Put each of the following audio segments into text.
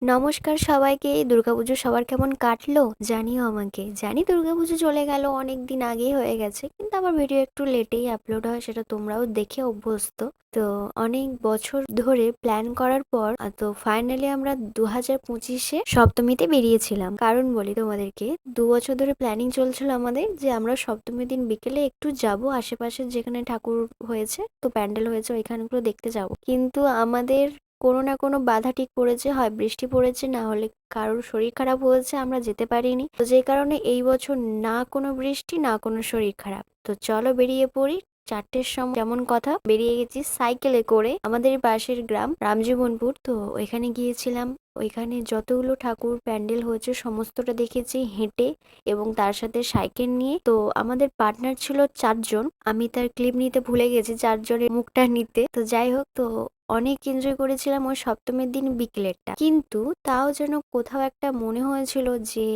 নমস্কার সবাইকে। দুর্গাপুজো সবার কেমন কাটলো জানিও আমাকে। জানি দুর্গাপুজো চলে গেল, অনেক দিন আগেই হয়ে গেছে, কিন্তু আমার ভিডিও একটু লেটেই আপলোড হয়, সেটা তোমরাও দেখে অভ্যস্ত। তো অনেক বছর ধরে প্ল্যান করার পর তো ফাইনালি আমরা 2025-এ সপ্তমীতে বেরিয়েছিলাম। কারণ বলি তোমাদেরকে, 2 বছর ধরে প্ল্যানিং চলছিল আমাদের যে আমরা সপ্তমীর দিন বিকেলে একটু যাব আশেপাশে যেখানে ঠাকুর হয়েছে, তো প্যান্ডেল হয়েছে ওইখানগুলো দেখতে যাব। কিন্তু আমাদের কোনো না কোনো বাধা ঠিক পড়েছে, হয় বৃষ্টি পড়েছে, না হলে কারোর শরীর খারাপ হয়েছে, আমরা যেতে পারিনি। তো যে কারণে এই বছর না কোনো বৃষ্টি না কোনো শরীর খারাপ, তো চলো বেরিয়ে পড়ি। 4টের সময় যেমন কথা বেরিয়ে গেছি সাইকেলে করে আমাদের পাশের গ্রাম রামজীবনপুর। তো ওইখানে গিয়েছিলাম। ওইখানে যতগুলো ঠাকুর প্যান্ডেল হয়েছে সমস্তটা দেখেছি হেঁটে, এবং তার সাথে সাইকেল নিয়ে। তো আমাদের পার্টনার ছিল 4জন, আমি তার ক্লিপ নিতে ভুলে গেছি 4জনের মুখটা নিতে। তো যাই হোক, তো অনেক এনজয় করেছিলাম ওই সপ্তমীর দিন বিকেলেরটা। কিন্তু তাও যেন কোথাও একটা মনে হয়েছিল যে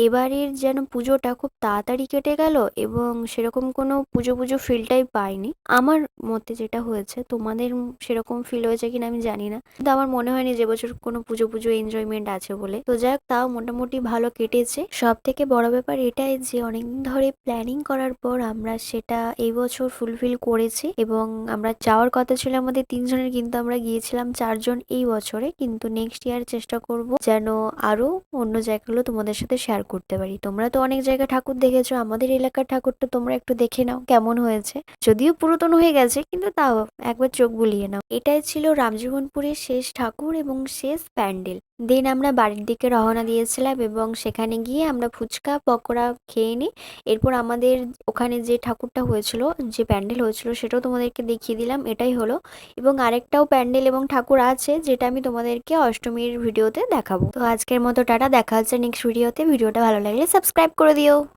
এবারের যেন পুজোটা খুব তাড়াতাড়ি কেটে গেল, এবং সেরকম কোনো পুজো পুজো ফিলটাই পাইনি আমার মতে। যেটা হয়েছে তোমাদের সেরকম ফিল হয়েছে কিনা আমি জানি না, কিন্তু আমার মনে হয়নি যে বছর কোনো পুজো পুজো এনজয়মেন্ট আছে বলে। তো যাই হোক, তাও মোটামুটি ভালো কেটেছে। সব থেকে বড় ব্যাপার এটাই যে অনেকদিন ধরে প্ল্যানিং করার পর আমরা সেটা এই বছর ফুলফিল করেছি, এবং আমরা যাওয়ার কথা ছিল আমাদের 3জনের, কিন্তু আমরা গিয়েছিলাম 4জন এই বছরে। কিন্তু নেক্সট ইয়ার চেষ্টা করব যেন আরো অন্য জায়গাগুলো তোমাদের সাথে শেয়ার করতে পারি। তোমরা তো অনেক জায়গায় ঠাকুর দেখেছো, আমাদের এলাকার ঠাকুরটা তোমরা একটু দেখে নাও কেমন হয়েছে। যদিও পুরাতন হয়ে গেছে, কিন্তু তাও একবার চোখ বুলিয়ে নাও। এটাই ছিল রামজীবনপুরের শেষ ঠাকুর এবং শেষ প্যান্ডেল। দেন আমরা বাড়ির দিকে রওনা দিয়েছিলাম, এবং সেখানে গিয়ে আমরা ফুচকা পকোড়া খেয়ে নিই। এরপর আমাদের ওখানে যে ঠাকুরটা হয়েছিল, যে প্যান্ডেল হয়েছিল, সেটাও তোমাদেরকে দেখিয়ে দিলাম। এটাই হলো। এবং আরেকটাও প্যান্ডেল এবং ঠাকুর আছে, যেটা আমি তোমাদেরকে অষ্টমীর ভিডিওতে দেখাবো। তো আজকের মতো টাটা, দেখা হচ্ছে নেক্সট ভিডিওতে। ভিডিওটা ভালো লাগলে সাবস্ক্রাইব করে দিও।